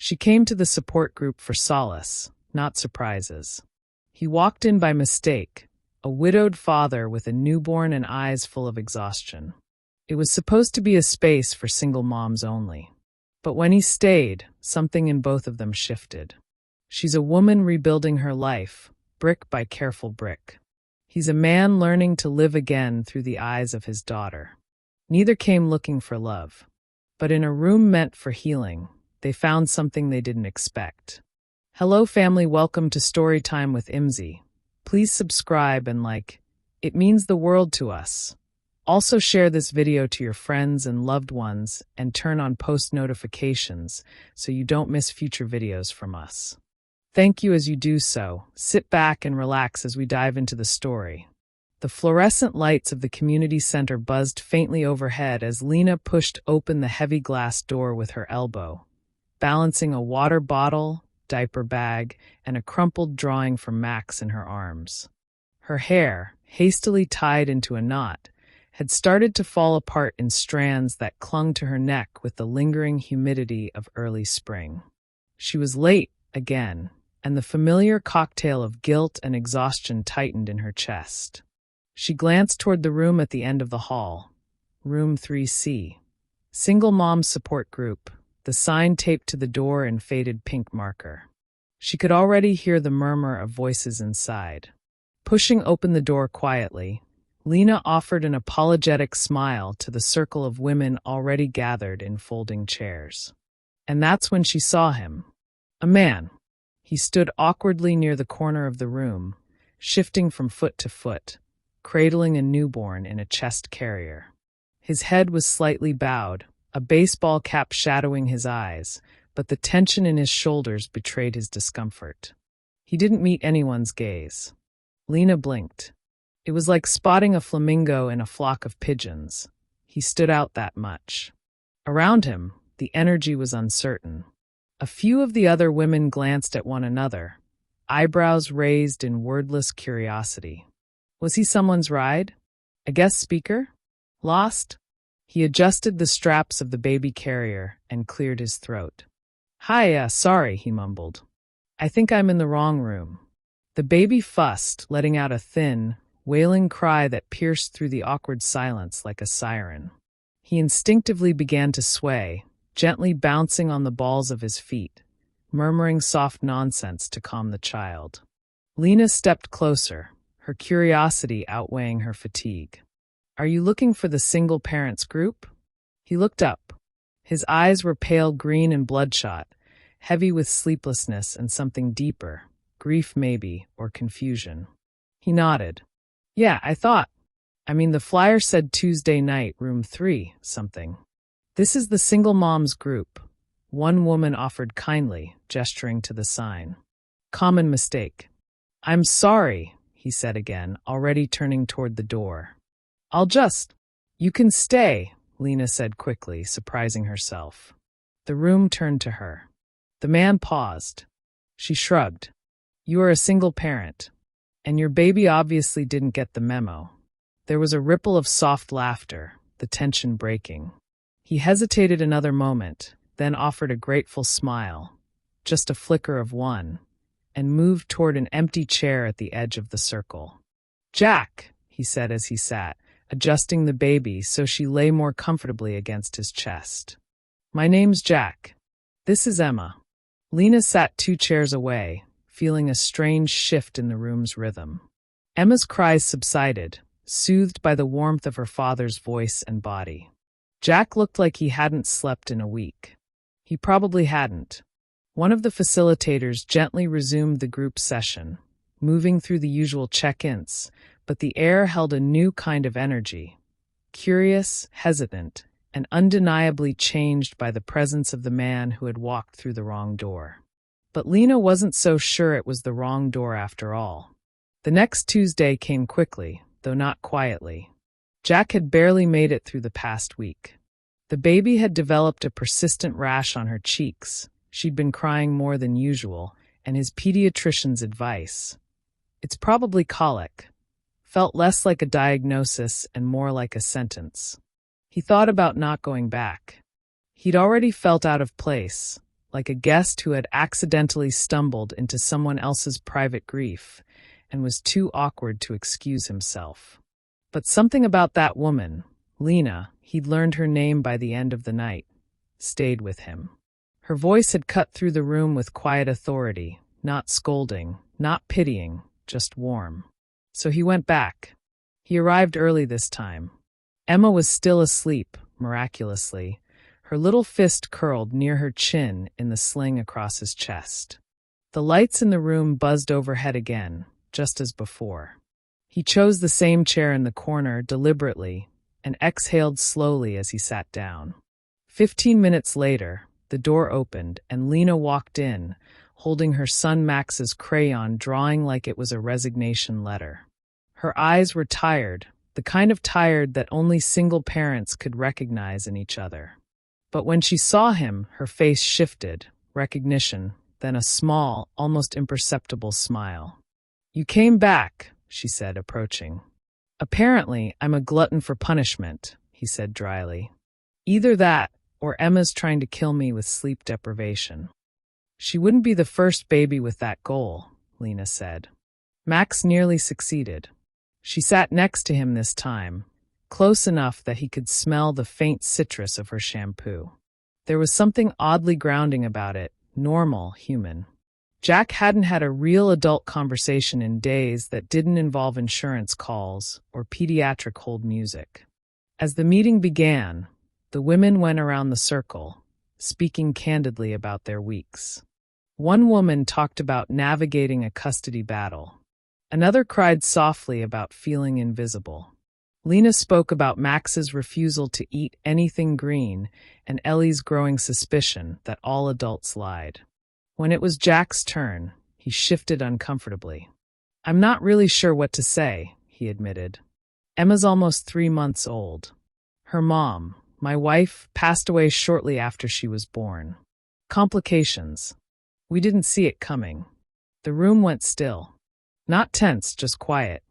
She came to the support group for solace, not surprises. He walked in by mistake, a widowed father with a newborn and eyes full of exhaustion. It was supposed to be a space for single moms only. But when he stayed, something in both of them shifted. She's a woman rebuilding her life, brick by careful brick. He's a man learning to live again through the eyes of his daughter. Neither came looking for love. But in a room meant for healing, they found something they didn't expect. Hello family, welcome to Storytime with Imzi. Please subscribe and like. It means the world to us. Also share this video to your friends and loved ones and turn on post notifications so you don't miss future videos from us. Thank you as you do so. Sit back and relax as we dive into the story. The fluorescent lights of the community center buzzed faintly overhead as Lena pushed open the heavy glass door with her elbow, balancing a water bottle, diaper bag, and a crumpled drawing from Max in her arms. Her hair, hastily tied into a knot, had started to fall apart in strands that clung to her neck with the lingering humidity of early spring. She was late again, and the familiar cocktail of guilt and exhaustion tightened in her chest. She glanced toward the room at the end of the hall, room 3C. Single Mom Support Group, the sign taped to the door in faded pink marker. She could already hear the murmur of voices inside. Pushing open the door quietly, Lena offered an apologetic smile to the circle of women already gathered in folding chairs. And that's when she saw him. A man. He stood awkwardly near the corner of the room, shifting from foot to foot, cradling a newborn in a chest carrier. His head was slightly bowed, a baseball cap shadowing his eyes, but the tension in his shoulders betrayed his discomfort. He didn't meet anyone's gaze. Lena blinked. It was like spotting a flamingo in a flock of pigeons. He stood out that much. Around him, the energy was uncertain. A few of the other women glanced at one another, eyebrows raised in wordless curiosity. Was he someone's ride? A guest speaker? Lost? He adjusted the straps of the baby carrier and cleared his throat. Hi, sorry, he mumbled. I think I'm in the wrong room. The baby fussed, letting out a thin, wailing cry that pierced through the awkward silence like a siren. He instinctively began to sway, gently bouncing on the balls of his feet, murmuring soft nonsense to calm the child. Lena stepped closer, her curiosity outweighing her fatigue. Are you looking for the single parents group? He looked up. His eyes were pale green and bloodshot, heavy with sleeplessness and something deeper, grief maybe, or confusion. He nodded. Yeah, the flyer said Tuesday night, room 3, something. This is the single moms group, one woman offered kindly, gesturing to the sign. Common mistake. I'm sorry, he said again, already turning toward the door. You can stay, Lena said quickly, surprising herself. The room turned to her. The man paused. She shrugged. You are a single parent, and your baby obviously didn't get the memo. There was a ripple of soft laughter, the tension breaking. He hesitated another moment, then offered a grateful smile, just a flicker of one, and moved toward an empty chair at the edge of the circle. Jack, he said as he sat, adjusting the baby so she lay more comfortably against his chest. My name's Jack. This is Emma. Lena sat 2 chairs away, feeling a strange shift in the room's rhythm. Emma's cries subsided, soothed by the warmth of her father's voice and body. Jack looked like he hadn't slept in a week. He probably hadn't. One of the facilitators gently resumed the group session, moving through the usual check-ins, but the air held a new kind of energy, curious, hesitant, and undeniably changed by the presence of the man who had walked through the wrong door. But Lena wasn't so sure it was the wrong door after all. The next Tuesday came quickly, though not quietly. Jack had barely made it through the past week. The baby had developed a persistent rash on her cheeks. She'd been crying more than usual, and his pediatrician's advice, "It's probably colic," felt less like a diagnosis and more like a sentence. He thought about not going back. He'd already felt out of place, like a guest who had accidentally stumbled into someone else's private grief and was too awkward to excuse himself. But something about that woman, Lena, he'd learned her name by the end of the night, stayed with him. Her voice had cut through the room with quiet authority, not scolding, not pitying, just warm. So he went back. He arrived early this time. Emma was still asleep, miraculously, her little fist curled near her chin in the sling across his chest. The lights in the room buzzed overhead again, just as before. He chose the same chair in the corner deliberately and exhaled slowly as he sat down. 15 minutes later, the door opened and Lena walked in, holding her son Max's crayon drawing like it was a resignation letter. Her eyes were tired, the kind of tired that only single parents could recognize in each other. But when she saw him, her face shifted, recognition, then a small, almost imperceptible smile. "You came back," she said, approaching. "Apparently, I'm a glutton for punishment," he said dryly. "Either that, or Emma's trying to kill me with sleep deprivation." "She wouldn't be the first baby with that goal," Lena said. Max nearly succeeded. She sat next to him this time, close enough that he could smell the faint citrus of her shampoo. There was something oddly grounding about it, normal, human. Jack hadn't had a real adult conversation in days that didn't involve insurance calls or pediatric hold music. As the meeting began, the women went around the circle, speaking candidly about their weeks. One woman talked about navigating a custody battle. Another cried softly about feeling invisible. Lena spoke about Max's refusal to eat anything green and Ellie's growing suspicion that all adults lied. When it was Jack's turn, he shifted uncomfortably. "I'm not really sure what to say," he admitted. "Emma's almost 3 months old. Her mom, my wife, passed away shortly after she was born. Complications. We didn't see it coming." The room went still. Not tense, just quiet.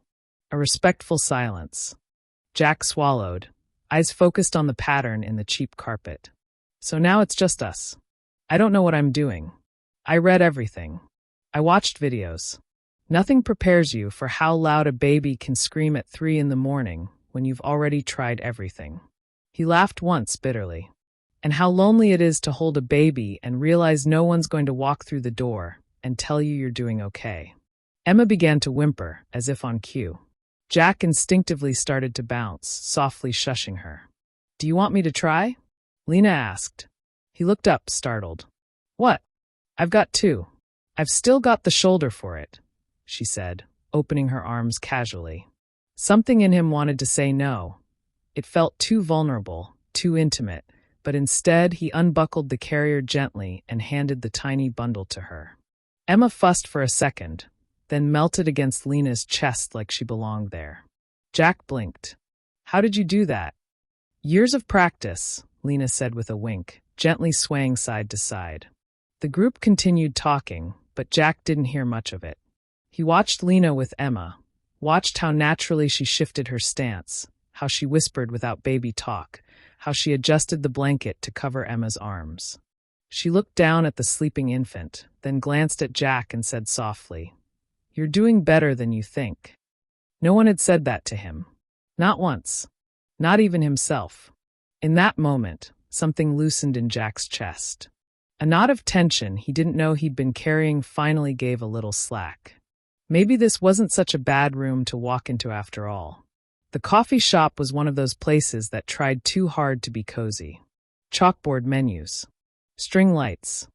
A respectful silence. Jack swallowed, eyes focused on the pattern in the cheap carpet. "So now it's just us. I don't know what I'm doing. I read everything. I watched videos. Nothing prepares you for how loud a baby can scream at 3 in the morning when you've already tried everything." He laughed once bitterly. "And how lonely it is to hold a baby and realize no one's going to walk through the door and tell you you're doing okay." Emma began to whimper, as if on cue. Jack instinctively started to bounce, softly shushing her. "Do you want me to try?" Lena asked. He looked up, startled. "What?" "I've got 2. I've still got the shoulder for it," she said, opening her arms casually. Something in him wanted to say no. It felt too vulnerable, too intimate, but instead he unbuckled the carrier gently and handed the tiny bundle to her. Emma fussed for a second, then melted against Lena's chest like she belonged there. Jack blinked. "How did you do that?" "Years of practice," Lena said with a wink, gently swaying side to side. The group continued talking, but Jack didn't hear much of it. He watched Lena with Emma, watched how naturally she shifted her stance, how she whispered without baby talk, how she adjusted the blanket to cover Emma's arms. She looked down at the sleeping infant, then glanced at Jack and said softly, "You're doing better than you think." No one had said that to him. Not once. Not even himself. In that moment, something loosened in Jack's chest. A knot of tension he didn't know he'd been carrying finally gave a little slack. Maybe this wasn't such a bad room to walk into after all. The coffee shop was one of those places that tried too hard to be cozy. Chalkboard menus. String lights.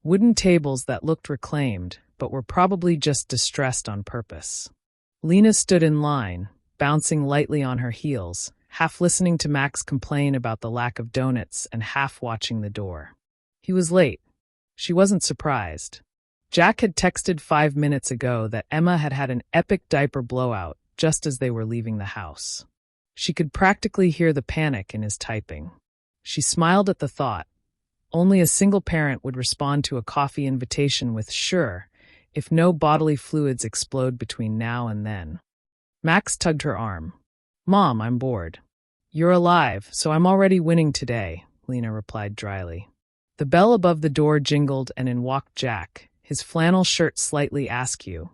Wooden tables that looked reclaimed, but were probably just distressed on purpose. Lena stood in line, bouncing lightly on her heels, half listening to Max complain about the lack of donuts and half watching the door. He was late. She wasn't surprised. Jack had texted 5 minutes ago that Emma had had an epic diaper blowout just as they were leaving the house. She could practically hear the panic in his typing. She smiled at the thought. Only a single parent would respond to a coffee invitation with "sure" if no bodily fluids explode between now and then. Max tugged her arm. "Mom, I'm bored." "You're alive, so I'm already winning today," Lena replied dryly. The bell above the door jingled and in walked Jack, his flannel shirt slightly askew,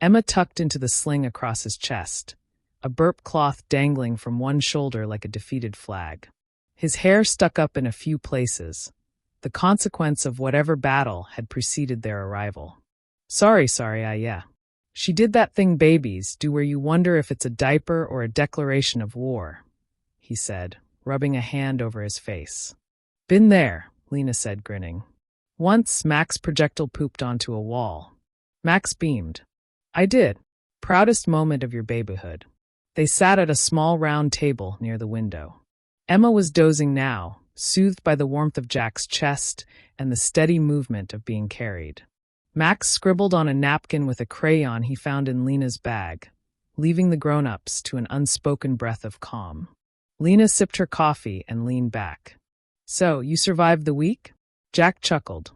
Emma tucked into the sling across his chest, a burp cloth dangling from one shoulder like a defeated flag. His hair stuck up in a few places, the consequence of whatever battle had preceded their arrival. Sorry, yeah. She did that thing babies do where you wonder if it's a diaper or a declaration of war, he said, rubbing a hand over his face. Been there, Lena said, grinning. Once, Max projectile pooped onto a wall. Max beamed. I did. Proudest moment of your babyhood. They sat at a small round table near the window. Emma was dozing now, soothed by the warmth of Jack's chest and the steady movement of being carried. Max scribbled on a napkin with a crayon he found in Lena's bag, leaving the grown-ups to an unspoken breath of calm. Lena sipped her coffee and leaned back. So, you survived the week? Jack chuckled.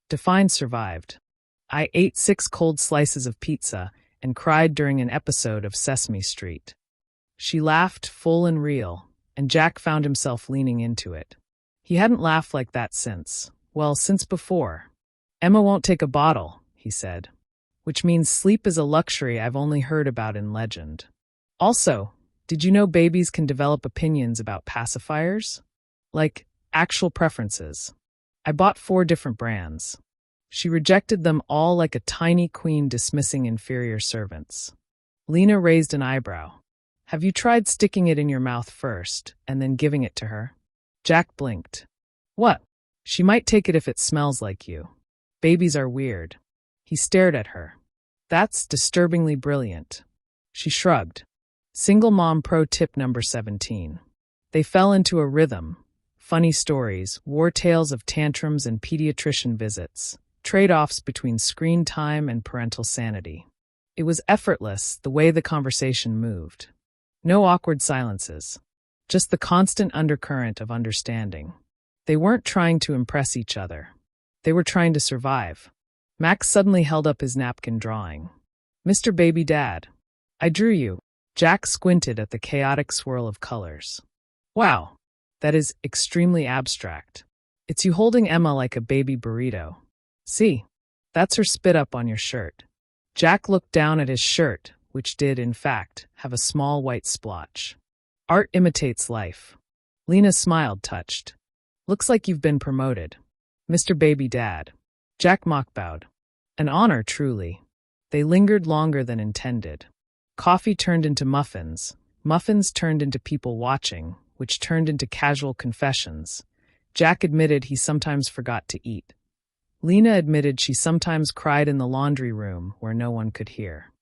Define survived. I ate 6 cold slices of pizza and cried during an episode of Sesame Street. She laughed, full and real, and Jack found himself leaning into it. He hadn't laughed like that since before. Emma won't take a bottle, he said, which means sleep is a luxury I've only heard about in legend. Also, did you know babies can develop opinions about pacifiers? Like, actual preferences. I bought 4 different brands. She rejected them all like a tiny queen dismissing inferior servants. Lena raised an eyebrow. Have you tried sticking it in your mouth first and then giving it to her? Jack blinked. What? She might take it if it smells like you. Babies are weird. He stared at her. That's disturbingly brilliant. She shrugged. Single mom pro tip number 17. They fell into a rhythm. Funny stories, war tales of tantrums and pediatrician visits, trade-offs between screen time and parental sanity. It was effortless, the way the conversation moved. No awkward silences. Just the constant undercurrent of understanding. They weren't trying to impress each other. They were trying to survive. Max suddenly held up his napkin drawing. Mr. Baby Dad. I drew you. Jack squinted at the chaotic swirl of colors. Wow. That is extremely abstract. It's you holding Emma like a baby burrito. See? That's her spit up on your shirt. Jack looked down at his shirt, which did, in fact, have a small white splotch. Art imitates life. Lena smiled, touched. Looks like you've been promoted. Mr. Baby Dad. Jack mock bowed. An honor, truly. They lingered longer than intended. Coffee turned into muffins. Muffins turned into people watching, which turned into casual confessions. Jack admitted he sometimes forgot to eat. Lena admitted she sometimes cried in the laundry room where no one could hear.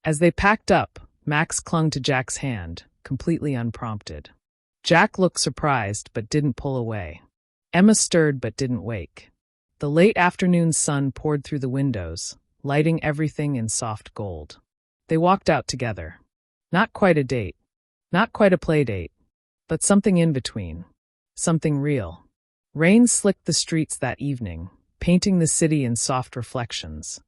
As they packed up, Max clung to Jack's hand, completely unprompted. Jack looked surprised but didn't pull away. Emma stirred but didn't wake. The late afternoon sun poured through the windows, lighting everything in soft gold. They walked out together. Not quite a date. Not quite a play date. But something in between. Something real. Rain slicked the streets that evening, painting the city in soft reflections.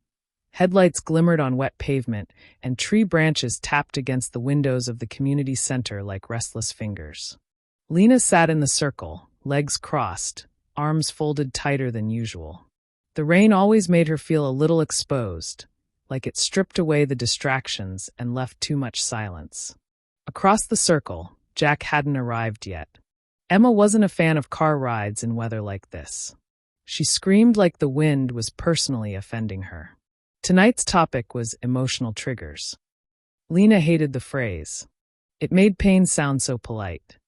Headlights glimmered on wet pavement, and tree branches tapped against the windows of the community center like restless fingers. Lena sat in the circle, legs crossed, arms folded tighter than usual. The rain always made her feel a little exposed, like it stripped away the distractions and left too much silence. Across the circle, Jack hadn't arrived yet. Emma wasn't a fan of car rides in weather like this. She screamed like the wind was personally offending her. Tonight's topic was emotional triggers. Lena hated the phrase. It made pain sound so polite.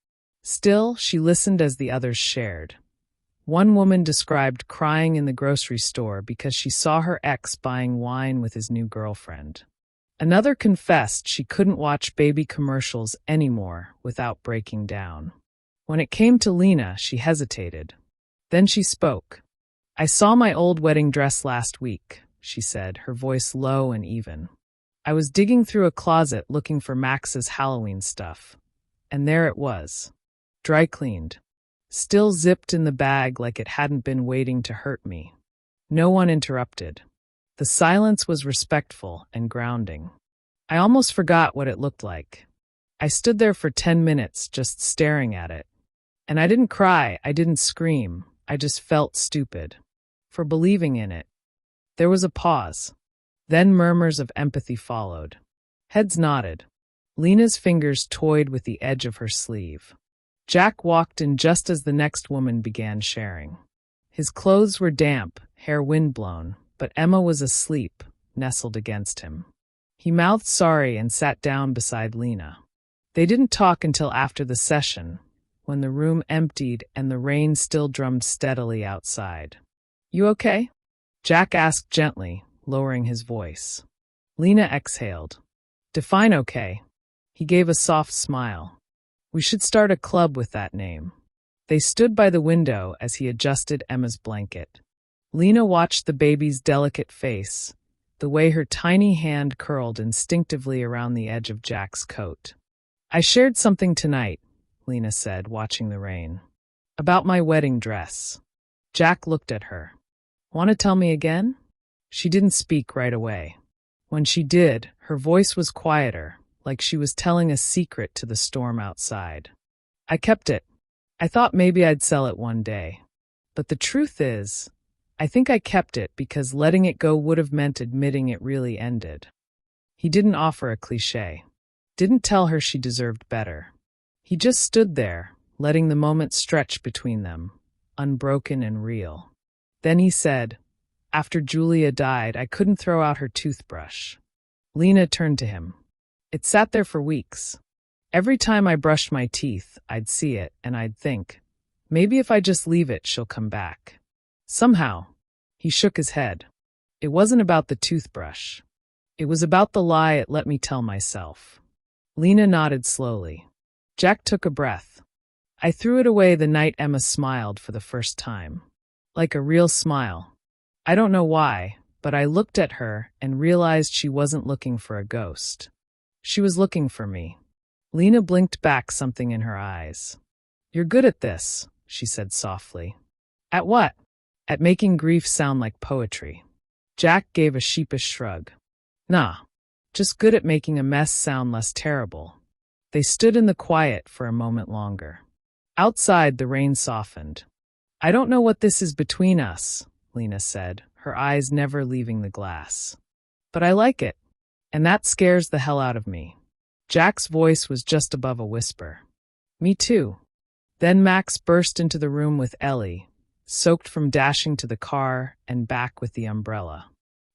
Still, she listened as the others shared. One woman described crying in the grocery store because she saw her ex buying wine with his new girlfriend. Another confessed she couldn't watch baby commercials anymore without breaking down. When it came to Lena, she hesitated. Then she spoke. I saw my old wedding dress last week, she said, her voice low and even. I was digging through a closet looking for Max's Halloween stuff. And there it was. Dry cleaned. Still zipped in the bag like it hadn't been waiting to hurt me. No one interrupted. The silence was respectful and grounding. I almost forgot what it looked like. I stood there for 10 minutes just staring at it. And I didn't cry, I didn't scream. I just felt stupid. For believing in it. There was a pause. Then murmurs of empathy followed. Heads nodded. Lena's fingers toyed with the edge of her sleeve. Jack walked in just as the next woman began sharing. His clothes were damp, hair windblown, but Emma was asleep, nestled against him. He mouthed sorry and sat down beside Lena. They didn't talk until after the session, when the room emptied and the rain still drummed steadily outside. "You okay?" Jack asked gently, lowering his voice. Lena exhaled. "Define okay." He gave a soft smile. "We should start a club with that name." They stood by the window as he adjusted Emma's blanket. Lena watched the baby's delicate face, the way her tiny hand curled instinctively around the edge of Jack's coat. "I shared something tonight," Lena said, watching the rain. "About my wedding dress." Jack looked at her. "Want to tell me again?" She didn't speak right away. When she did, her voice was quieter, like she was telling a secret to the storm outside. "I kept it. I thought maybe I'd sell it one day. But the truth is, I think I kept it because letting it go would have meant admitting it really ended." He didn't offer a cliché. Didn't tell her she deserved better. He just stood there, letting the moment stretch between them, unbroken and real. Then he said, "After Julia died, I couldn't throw out her toothbrush." Lena turned to him. "It sat there for weeks. Every time I brushed my teeth, I'd see it, and I'd think, maybe if I just leave it, she'll come back. Somehow." He shook his head. "It wasn't about the toothbrush. It was about the lie it let me tell myself." Lena nodded slowly. Jack took a breath. "I threw it away the night Emma smiled for the first time. Like a real smile. I don't know why, but I looked at her and realized she wasn't looking for a ghost. She was looking for me." Lena blinked back something in her eyes. "You're good at this," she said softly. "At what?" "At making grief sound like poetry." Jack gave a sheepish shrug. "Nah, just good at making a mess sound less terrible." They stood in the quiet for a moment longer. Outside, the rain softened. "I don't know what this is between us," Lena said, her eyes never leaving the glass. "But I like it, and that scares the hell out of me." Jack's voice was just above a whisper. "Me too." Then Max burst into the room with Ellie, soaked from dashing to the car and back with the umbrella.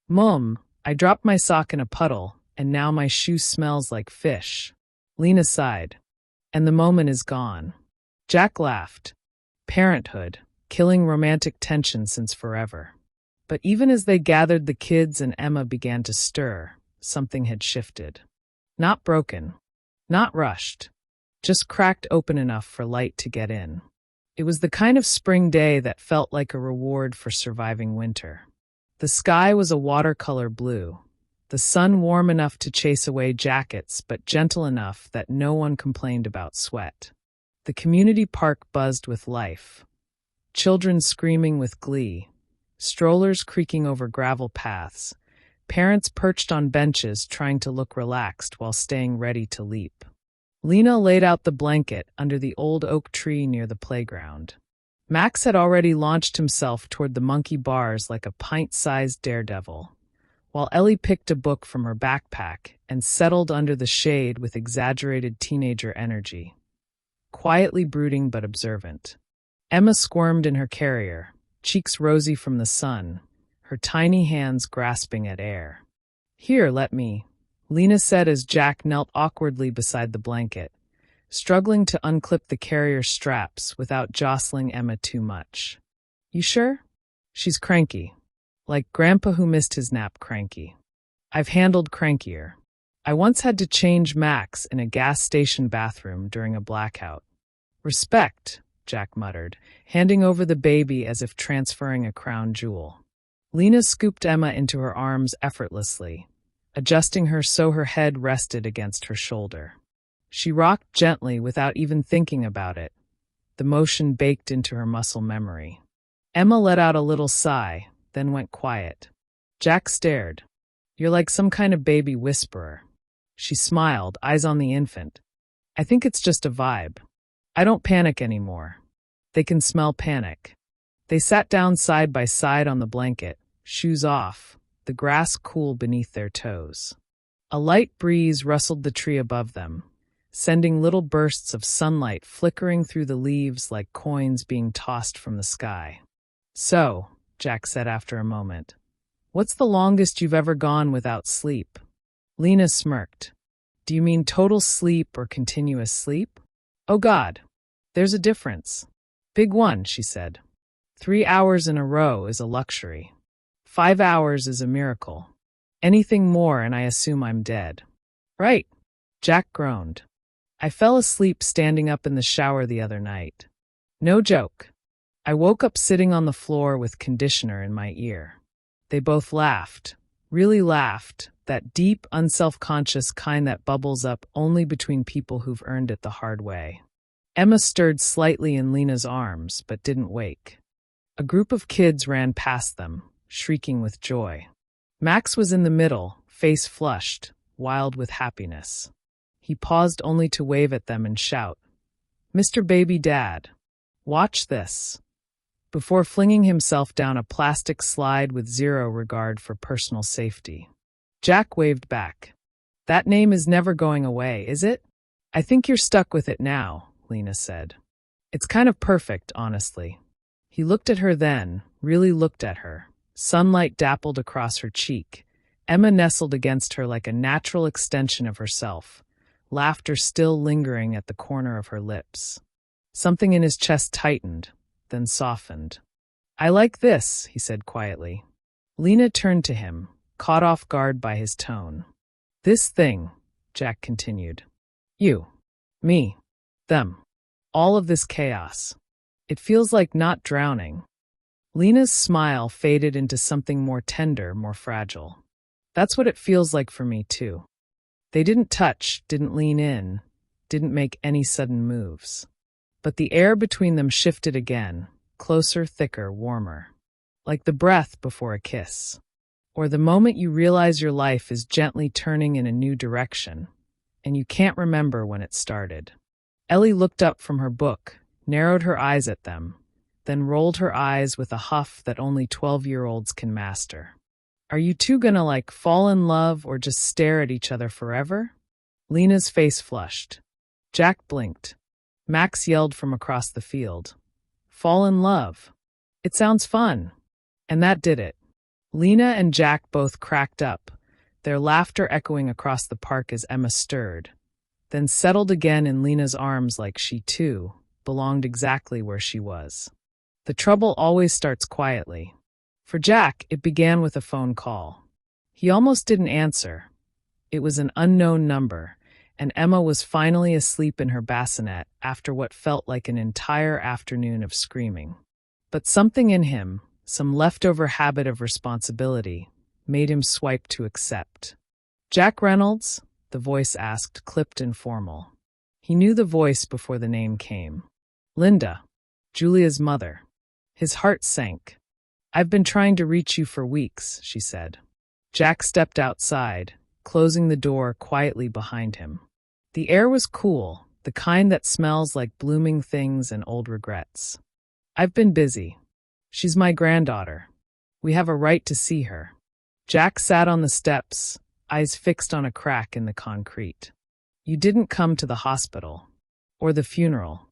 "Mom, I dropped my sock in a puddle, and now my shoe smells like fish." Lena sighed. "And the moment is gone." Jack laughed. Parenthood, killing romantic tension since forever. But even as they gathered the kids and Emma began to stir, something had shifted. Not broken. Not rushed. Just cracked open enough for light to get in. It was the kind of spring day that felt like a reward for surviving winter. The sky was a watercolor blue. The sun warm enough to chase away jackets, but gentle enough that no one complained about sweat. The community park buzzed with life. Children screaming with glee. Strollers creaking over gravel paths. Parents perched on benches trying to look relaxed while staying ready to leap. Lena laid out the blanket under the old oak tree near the playground. Max had already launched himself toward the monkey bars like a pint-sized daredevil, while Ellie picked a book from her backpack and settled under the shade with exaggerated teenager energy. Quietly brooding but observant. Emma squirmed in her carrier, cheeks rosy from the sun, her tiny hands grasping at air. "Here, let me," Lena said as Jack knelt awkwardly beside the blanket, struggling to unclip the carrier straps without jostling Emma too much. "You sure?" "She's cranky. Like Grandpa who missed his nap cranky. I've handled crankier. I once had to change Max in a gas station bathroom during a blackout." "Respect," Jack muttered, handing over the baby as if transferring a crown jewel. Lena scooped Emma into her arms effortlessly, adjusting her so her head rested against her shoulder. She rocked gently without even thinking about it, the motion baked into her muscle memory. Emma let out a little sigh, then went quiet. Jack stared. "You're like some kind of baby whisperer." She smiled, eyes on the infant. "I think it's just a vibe. I don't panic anymore. They can smell panic." They sat down side by side on the blanket, shoes off, the grass cool beneath their toes. A light breeze rustled the tree above them, sending little bursts of sunlight flickering through the leaves like coins being tossed from the sky. "So," Jack said after a moment, "what's the longest you've ever gone without sleep?" Lena smirked. "Do you mean total sleep or continuous sleep?" "Oh God, there's a difference." "Big one," she said. 3 hours in a row is a luxury. 5 hours is a miracle. Anything more and I assume I'm dead." "Right," Jack groaned. "I fell asleep standing up in the shower the other night. No joke. I woke up sitting on the floor with conditioner in my ear." They both laughed, really laughed, that deep, unself-conscious kind that bubbles up only between people who've earned it the hard way. Emma stirred slightly in Lena's arms, but didn't wake. A group of kids ran past them, shrieking with joy. Max was in the middle, face flushed, wild with happiness. He paused only to wave at them and shout, "Mr. Baby Dad, watch this," before flinging himself down a plastic slide with zero regard for personal safety. Jack waved back. "That name is never going away, is it?" "I think you're stuck with it now," Lena said. "It's kind of perfect, honestly." He looked at her then, really looked at her. Sunlight dappled across her cheek. Emma nestled against her like a natural extension of herself, laughter still lingering at the corner of her lips. Something in his chest tightened, then softened. "I like this," he said quietly. Lena turned to him, caught off guard by his tone. "This thing," Jack continued. "You, me, them. All of this chaos. It feels like not drowning." Lena's smile faded into something more tender, more fragile. "That's what it feels like for me, too." They didn't touch, didn't lean in, didn't make any sudden moves. But the air between them shifted again, closer, thicker, warmer. Like the breath before a kiss. Or the moment you realize your life is gently turning in a new direction, and you can't remember when it started. Ellie looked up from her book, narrowed her eyes at them, then rolled her eyes with a huff that only 12-year-olds can master. "Are you two gonna, fall in love or just stare at each other forever?" Lena's face flushed. Jack blinked. Max yelled from across the field, "Fall in love. It sounds fun." And that did it. Lena and Jack both cracked up, their laughter echoing across the park as Emma stirred, then settled again in Lena's arms like she, too, belonged exactly where she was. The trouble always starts quietly. For Jack, it began with a phone call. He almost didn't answer. It was an unknown number, and Emma was finally asleep in her bassinet after what felt like an entire afternoon of screaming. But something in him, some leftover habit of responsibility, made him swipe to accept. "Jack Reynolds?" the voice asked, clipped and formal. He knew the voice before the name came. "Linda, Julia's mother." His heart sank. "I've been trying to reach you for weeks," she said. Jack stepped outside, closing the door quietly behind him. The air was cool, the kind that smells like blooming things and old regrets. "I've been busy. She's my granddaughter. We have a right to see her." Jack sat on the steps, eyes fixed on a crack in the concrete. "You didn't come to the hospital. Or the funeral."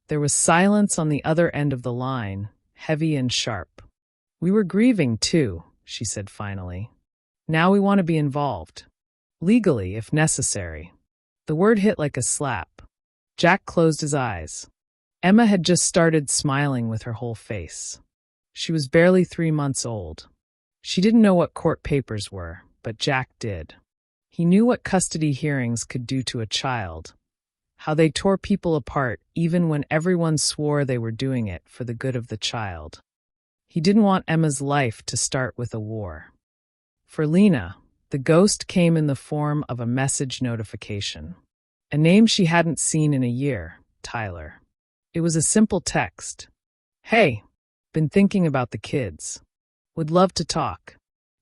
There was silence on the other end of the line, heavy and sharp. "We were grieving, too," she said finally. "Now we want to be involved. Legally, if necessary." The word hit like a slap. Jack closed his eyes. Emma had just started smiling with her whole face. She was barely 3 months old. She didn't know what court papers were, but Jack did. He knew what custody hearings could do to a child, how they tore people apart even when everyone swore they were doing it for the good of the child. He didn't want Emma's life to start with a war. For Lena, the ghost came in the form of a message notification. A name she hadn't seen in a year, Tyler. It was a simple text. "Hey, been thinking about the kids. Would love to talk."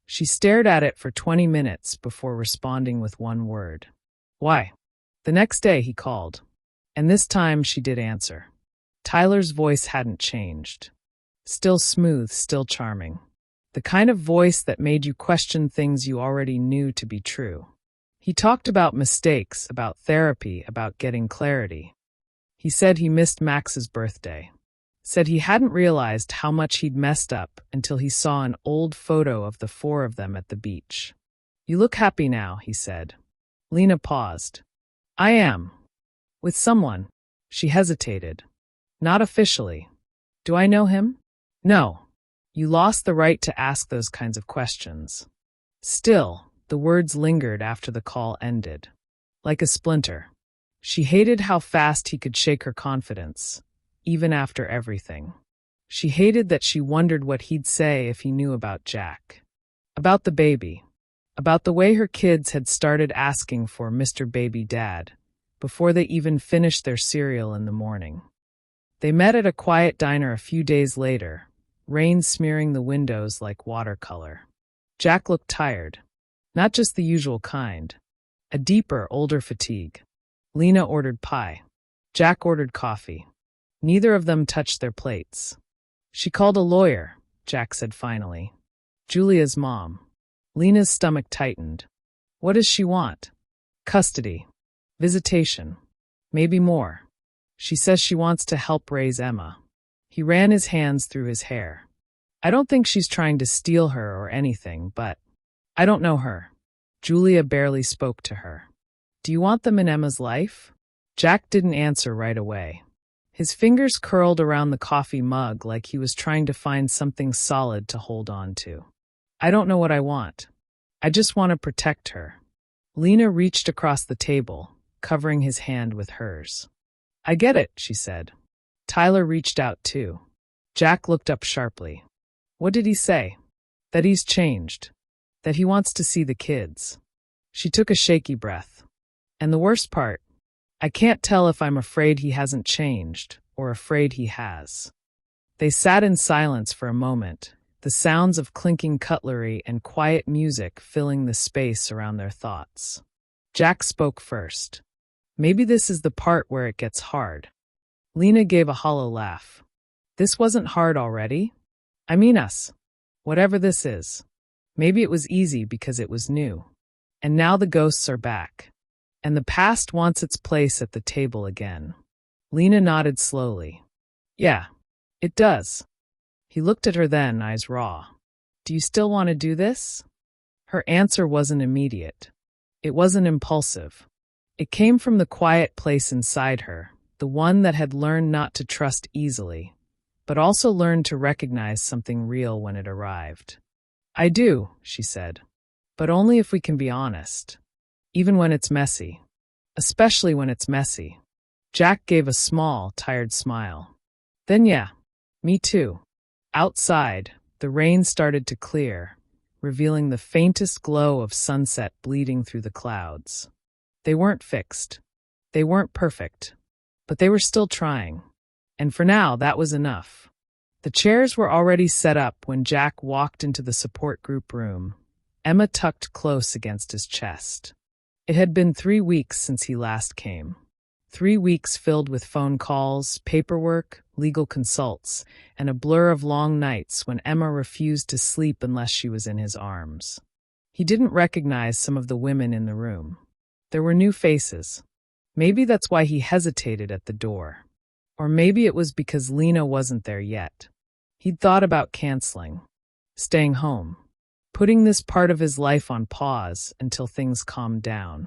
She stared at it for 20 minutes before responding with one word. "Why?" The next day he called. And this time she did answer. Tyler's voice hadn't changed. Still smooth, still charming. The kind of voice that made you question things you already knew to be true. He talked about mistakes, about therapy, about getting clarity. He said he missed Max's birthday. Said he hadn't realized how much he'd messed up until he saw an old photo of the four of them at the beach. "You look happy now," he said. Lena paused. "I am. With someone." She hesitated. "Not officially. Do I know him?" "No. You lost the right to ask those kinds of questions." Still, the words lingered after the call ended. Like a splinter. She hated how fast he could shake her confidence, even after everything. She hated that she wondered what he'd say if he knew about Jack. About the baby. About the way her kids had started asking for Mr. Baby Dad, before they even finished their cereal in the morning. They met at a quiet diner a few days later, rain smearing the windows like watercolor. Jack looked tired. Not just the usual kind. A deeper, older fatigue. Lena ordered pie. Jack ordered coffee. Neither of them touched their plates. "She called a lawyer," Jack said finally. "Julia's mom." Lena's stomach tightened. "What does she want?" "Custody. Visitation. Maybe more. She says she wants to help raise Emma." He ran his hands through his hair. "I don't think she's trying to steal her or anything, but I don't know her." Julia barely spoke to her. "Do you want them in Emma's life?" Jack didn't answer right away. His fingers curled around the coffee mug like he was trying to find something solid to hold on to. "I don't know what I want. I just want to protect her." Lena reached across the table, covering his hand with hers. "I get it," she said. Tyler reached out too. Jack looked up sharply. "What did he say?" "That he's changed. That he wants to see the kids." She took a shaky breath. "And the worst part, I can't tell if I'm afraid he hasn't changed or afraid he has." They sat in silence for a moment, the sounds of clinking cutlery and quiet music filling the space around their thoughts. Jack spoke first. "Maybe this is the part where it gets hard." Lena gave a hollow laugh. "This wasn't hard already? I mean us. Whatever this is. Maybe it was easy because it was new. And now the ghosts are back. And the past wants its place at the table again." Lena nodded slowly. "Yeah, it does." He looked at her then, eyes raw. "Do you still want to do this?" Her answer wasn't immediate. It wasn't impulsive. It came from the quiet place inside her, the one that had learned not to trust easily, but also learned to recognize something real when it arrived. "I do," she said. "But only if we can be honest. Even when it's messy. Especially when it's messy." Jack gave a small, tired smile. "Then yeah, me too." Outside, the rain started to clear, revealing the faintest glow of sunset bleeding through the clouds. They weren't fixed. They weren't perfect. But they were still trying. And for now, that was enough. The chairs were already set up when Jack walked into the support group room, Emma tucked close against his chest. It had been 3 weeks since he last came. 3 weeks filled with phone calls, paperwork, legal consults, and a blur of long nights when Emma refused to sleep unless she was in his arms. He didn't recognize some of the women in the room. There were new faces. Maybe that's why he hesitated at the door. Or maybe it was because Lena wasn't there yet. He'd thought about canceling, staying home, putting this part of his life on pause until things calmed down.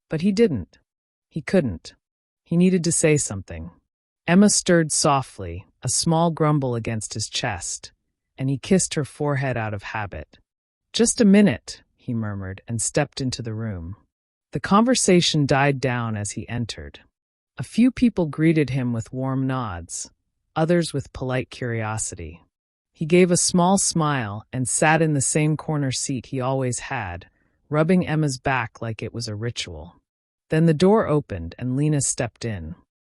But he didn't. He couldn't. He needed to say something. Emma stirred softly, a small grumble against his chest, and he kissed her forehead out of habit. "Just a minute," he murmured and stepped into the room. The conversation died down as he entered. A few people greeted him with warm nods, others with polite curiosity. He gave a small smile and sat in the same corner seat he always had, rubbing Emma's back like it was a ritual. Then the door opened and Lena stepped in.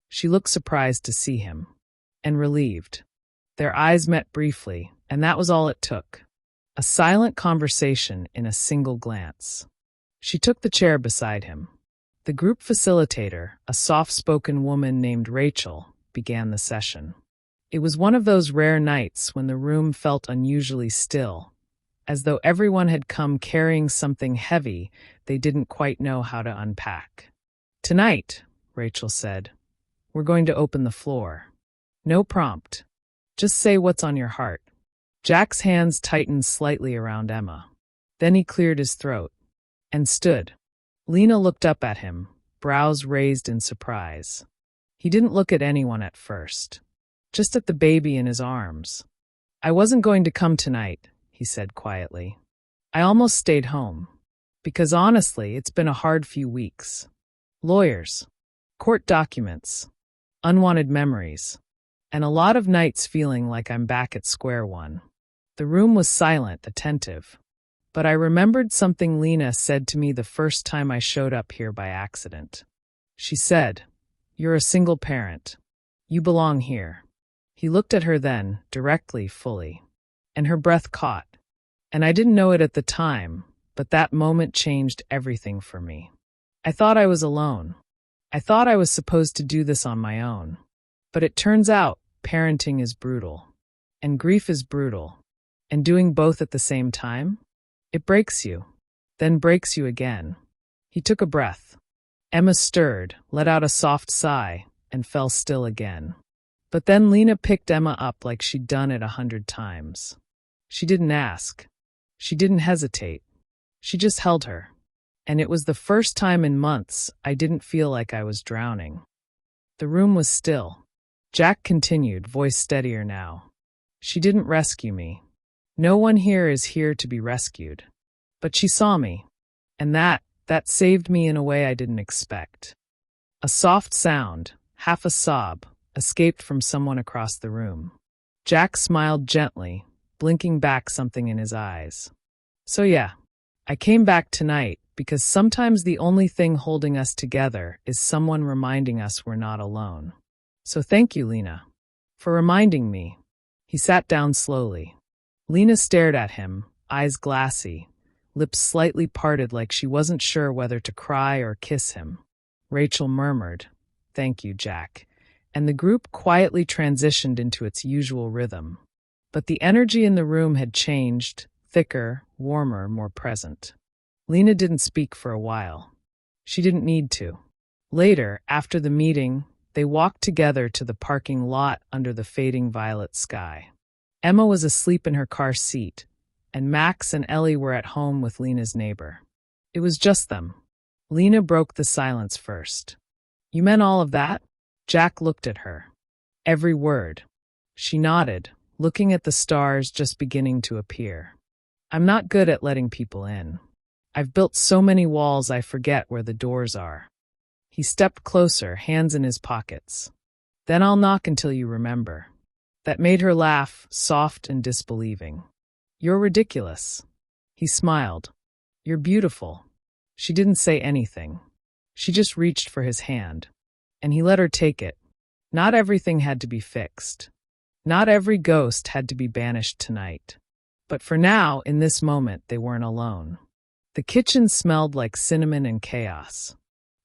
She looked surprised to see him, and relieved. Their eyes met briefly, and that was all it took. A silent conversation in a single glance. She took the chair beside him. The group facilitator, a soft-spoken woman named Rachel, began the session. It was one of those rare nights when the room felt unusually still, as though everyone had come carrying something heavy they didn't quite know how to unpack. "Tonight," Rachel said, "we're going to open the floor. No prompt. Just say what's on your heart." Jack's hands tightened slightly around Emma. Then he cleared his throat and stood. Lena looked up at him, brows raised in surprise. He didn't look at anyone at first, just at the baby in his arms. "I wasn't going to come tonight," he said quietly. "I almost stayed home. Because honestly, it's been a hard few weeks. Lawyers, court documents, unwanted memories, and a lot of nights feeling like I'm back at square one." The room was silent, attentive. But I remembered something Lena said to me the first time I showed up here by accident. She said, "You're a single parent. You belong here." He looked at her then, directly, fully. And her breath caught. And I didn't know it at the time, but that moment changed everything for me. I thought I was alone. I thought I was supposed to do this on my own. But it turns out parenting is brutal. And grief is brutal. And doing both at the same time? It breaks you. Then breaks you again. He took a breath. Emma stirred, let out a soft sigh, and fell still again. But then Lena picked Emma up like she'd done it 100 times. She didn't ask. She didn't hesitate. She just held her. And it was the first time in months I didn't feel like I was drowning. The room was still. Jack continued, voice steadier now. "She didn't rescue me. No one here is here to be rescued. But she saw me. And that saved me in a way I didn't expect." A soft sound, half a sob, escaped from someone across the room. Jack smiled gently, blinking back something in his eyes. "So yeah, I came back tonight because sometimes the only thing holding us together is someone reminding us we're not alone. So thank you, Lena, for reminding me." He sat down slowly. Lena stared at him, eyes glassy, lips slightly parted like she wasn't sure whether to cry or kiss him. Rachel murmured, "Thank you, Jack," and the group quietly transitioned into its usual rhythm. But the energy in the room had changed, thicker, warmer, more present. Lena didn't speak for a while. She didn't need to. Later, after the meeting, they walked together to the parking lot under the fading violet sky. Emma was asleep in her car seat, and Max and Ellie were at home with Lena's neighbor. It was just them. Lena broke the silence first. "You meant all of that?" Jack looked at her. Every word. She nodded, looking at the stars just beginning to appear. "I'm not good at letting people in. I've built so many walls I forget where the doors are." He stepped closer, hands in his pockets. "Then I'll knock until you remember." That made her laugh, soft and disbelieving. "You're ridiculous." He smiled. "You're beautiful." She didn't say anything. She just reached for his hand. And he let her take it. Not everything had to be fixed. Not every ghost had to be banished tonight. But for now, in this moment, they weren't alone. The kitchen smelled like cinnamon and chaos.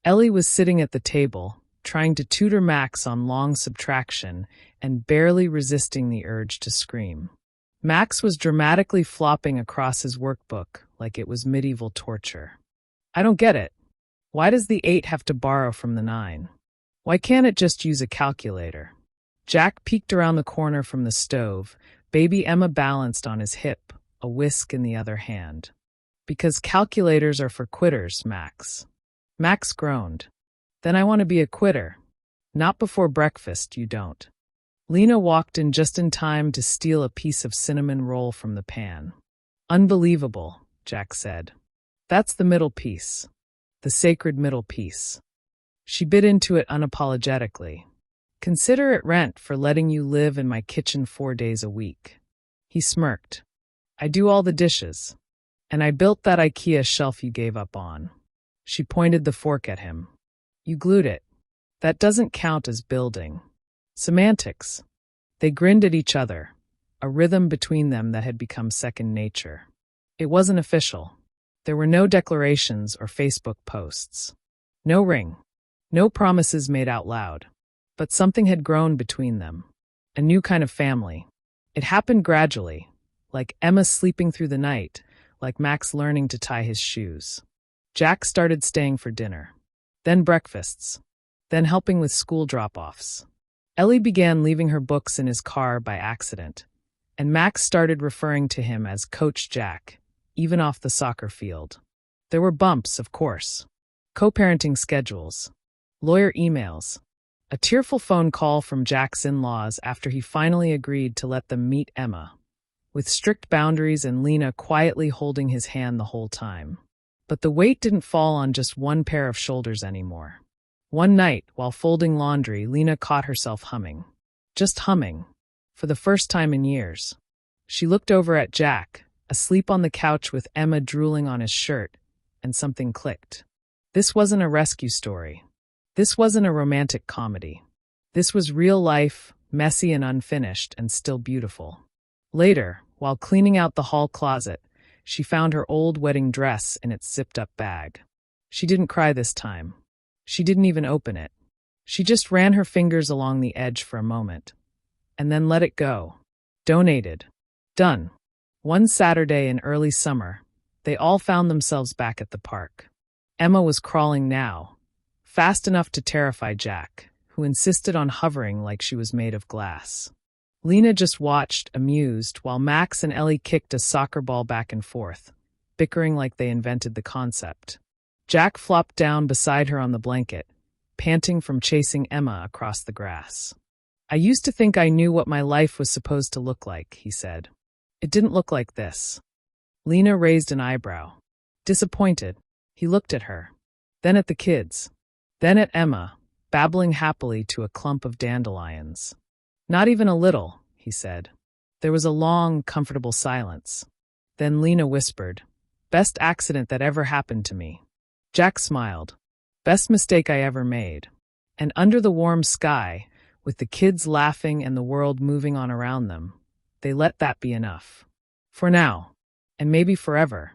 Ellie was sitting at the table, trying to tutor Max on long subtraction and barely resisting the urge to scream. Max was dramatically flopping across his workbook like it was medieval torture. "I don't get it. Why does the 8 have to borrow from the 9? Why can't it just use a calculator?" Jack peeked around the corner from the stove, baby Emma balanced on his hip, a whisk in the other hand. "Because calculators are for quitters, Max." Max groaned. "Then I want to be a quitter." "Not before breakfast, you don't." Lena walked in just in time to steal a piece of cinnamon roll from the pan. "Unbelievable," Jack said. "That's the middle piece. The sacred middle piece." She bit into it unapologetically. "Consider it rent for letting you live in my kitchen 4 days a week." He smirked. "I do all the dishes. And I built that IKEA shelf you gave up on." She pointed the fork at him. "You glued it. That doesn't count as building." Semantics. They grinned at each other, a rhythm between them that had become second nature. It wasn't official. There were no declarations or Facebook posts. No ring. No promises made out loud. But something had grown between them. A new kind of family. It happened gradually, like Emma sleeping through the night, like Max learning to tie his shoes. Jack started staying for dinner, then breakfasts, then helping with school drop-offs. Ellie began leaving her books in his car by accident, and Max started referring to him as Coach Jack, even off the soccer field. There were bumps, of course. Co-parenting schedules, lawyer emails, a tearful phone call from Jack's in-laws after he finally agreed to let them meet Emma, with strict boundaries and Lena quietly holding his hand the whole time. But the weight didn't fall on just one pair of shoulders anymore. One night, while folding laundry, Lena caught herself humming. Just humming. For the first time in years. She looked over at Jack, asleep on the couch with Emma drooling on his shirt, and something clicked. This wasn't a rescue story. This wasn't a romantic comedy. This was real life, messy and unfinished, and still beautiful. Later, while cleaning out the hall closet, she found her old wedding dress in its zipped-up bag. She didn't cry this time. She didn't even open it. She just ran her fingers along the edge for a moment, and then let it go. Donated. Done. One Saturday in early summer, they all found themselves back at the park. Emma was crawling now, fast enough to terrify Jack, who insisted on hovering like she was made of glass. Lena just watched, amused, while Max and Ellie kicked a soccer ball back and forth, bickering like they invented the concept. Jack flopped down beside her on the blanket, panting from chasing Emma across the grass. "I used to think I knew what my life was supposed to look like," he said. "It didn't look like this." Lena raised an eyebrow. Disappointed, he looked at her, then at the kids, then at Emma, babbling happily to a clump of dandelions. "Not even a little," he said. There was a long, comfortable silence. Then Lena whispered, "Best accident that ever happened to me." Jack smiled. "Best mistake I ever made." And under the warm sky, with the kids laughing and the world moving on around them, they let that be enough. For now, and maybe forever.